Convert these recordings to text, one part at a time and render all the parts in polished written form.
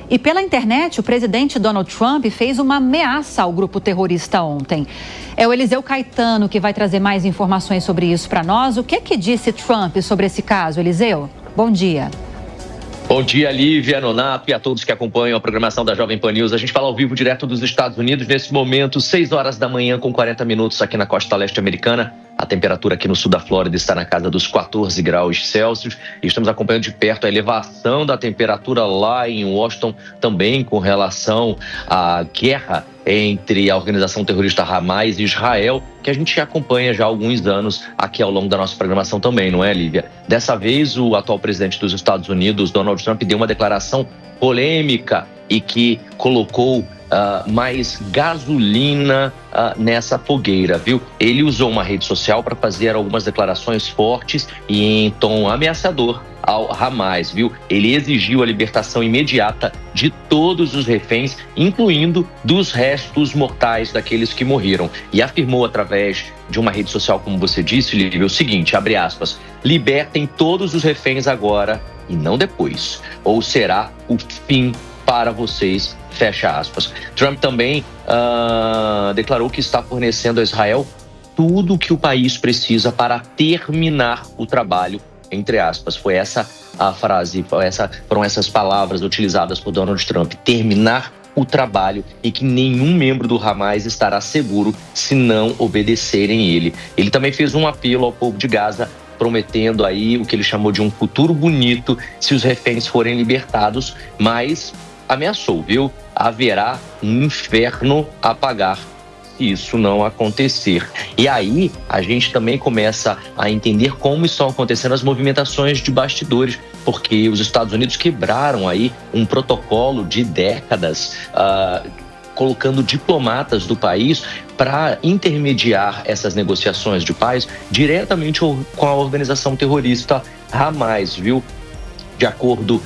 E pela internet, o presidente Donald Trump fez uma ameaça ao grupo terrorista ontem. É o Eliseu Caetano que vai trazer mais informações sobre isso para nós. O que disse Trump sobre esse caso, Eliseu? Bom dia. Bom dia, Lívia, Nonato e a todos que acompanham a programação da Jovem Pan News. A gente fala ao vivo direto dos Estados Unidos, nesse momento, 6 horas da manhã com 40 minutos aqui na costa leste americana. A temperatura aqui no sul da Flórida está na casa dos 14 graus Celsius. E estamos acompanhando de perto a elevação da temperatura lá em Washington, também com relação à guerra entre a organização terrorista Hamas e Israel, que a gente acompanha já há alguns anos aqui ao longo da nossa programação também, não é, Lívia? Dessa vez, o atual presidente dos Estados Unidos, Donald Trump, deu uma declaração polêmica e que colocou mais gasolina nessa fogueira, viu? Ele usou uma rede social para fazer algumas declarações fortes e em tom ameaçador ao Hamas, viu? Ele exigiu a libertação imediata de todos os reféns, incluindo dos restos mortais daqueles que morreram. E afirmou através de uma rede social, como você disse, Lívia, o seguinte, abre aspas, libertem todos os reféns agora e não depois, ou será o fim para vocês, fecha aspas. Trump também declarou que está fornecendo a Israel tudo o que o país precisa para terminar o trabalho, entre aspas. Foi essa a frase, foram essas palavras utilizadas por Donald Trump, terminar o trabalho, e que nenhum membro do Hamas estará seguro se não obedecerem ele. Ele também fez um apelo ao povo de Gaza, prometendo aí o que ele chamou de um futuro bonito se os reféns forem libertados, mas ameaçou, viu? Haverá um inferno a pagar se isso não acontecer. E aí a gente também começa a entender como estão acontecendo as movimentações de bastidores, porque os Estados Unidos quebraram aí um protocolo de décadas, colocando diplomatas do país para intermediar essas negociações de paz diretamente com a organização terrorista Hamas, viu? De acordo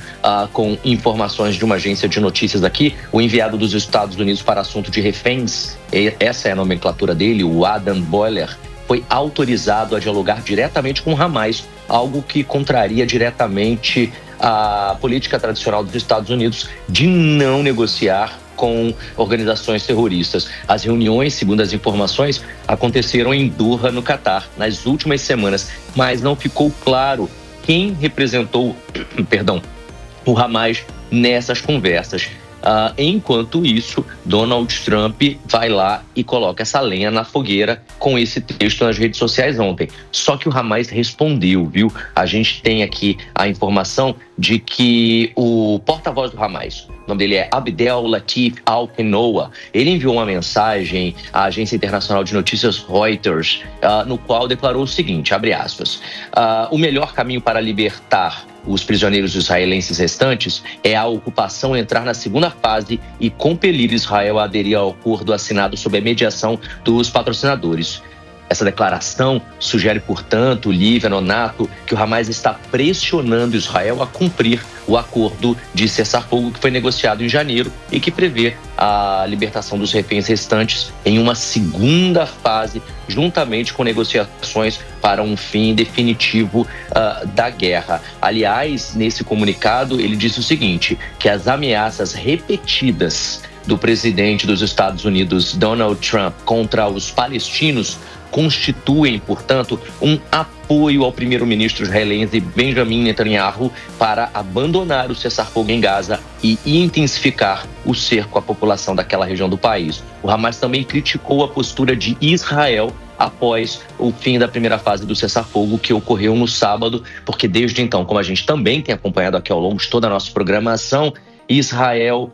com informações de uma agência de notícias aqui, o enviado dos Estados Unidos para assunto de reféns, essa é a nomenclatura dele, o Adam Boehler, foi autorizado a dialogar diretamente com Hamas, algo que contraria diretamente a política tradicional dos Estados Unidos de não negociar com organizações terroristas. As reuniões, segundo as informações, aconteceram em Doha, no Catar, nas últimas semanas, mas não ficou claro quem representou, o Hamas nessas conversas. Enquanto isso, Donald Trump vai lá e coloca essa lenha na fogueira com esse texto nas redes sociais ontem. Só que o Hamas respondeu, viu? A gente tem aqui a informação de que o porta-voz do Hamas, o nome dele é Abdel Latif Al-Qenoua, ele enviou uma mensagem à agência internacional de notícias Reuters, no qual declarou o seguinte, abre aspas, o melhor caminho para libertar os prisioneiros israelenses restantes é a ocupação entrar na segunda fase e compelir Israel a aderir ao acordo assinado sob a mediação dos patrocinadores. Essa declaração sugere, portanto, Lívia, Nonato, que o Hamas está pressionando Israel a cumprir o acordo de cessar-fogo que foi negociado em janeiro e que prevê a libertação dos reféns restantes em uma segunda fase, juntamente com negociações para um fim definitivo da guerra. Aliás, nesse comunicado, ele disse o seguinte, que as ameaças repetidas do presidente dos Estados Unidos, Donald Trump, contra os palestinos constituem, portanto, um apoio ao primeiro-ministro israelense Benjamin Netanyahu para abandonar o cessar-fogo em Gaza e intensificar o cerco à população daquela região do país. O Hamas também criticou a postura de Israel após o fim da primeira fase do cessar-fogo, que ocorreu no sábado, porque desde então, como a gente também tem acompanhado aqui ao longo de toda a nossa programação, Israel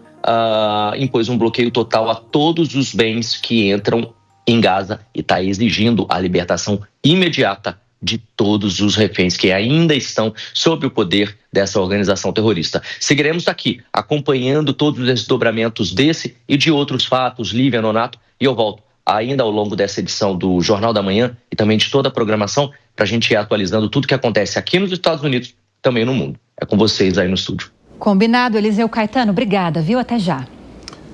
impôs um bloqueio total a todos os bens que entram em Gaza e está exigindo a libertação imediata de todos os reféns que ainda estão sob o poder dessa organização terrorista. Seguiremos aqui acompanhando todos os desdobramentos desse e de outros fatos, Lívia, Nonato, e eu volto ainda ao longo dessa edição do Jornal da Manhã e também de toda a programação para a gente ir atualizando tudo que acontece aqui nos Estados Unidos e também no mundo. É com vocês aí no estúdio. Combinado, Eliseu Caetano. Obrigada, viu? Até já.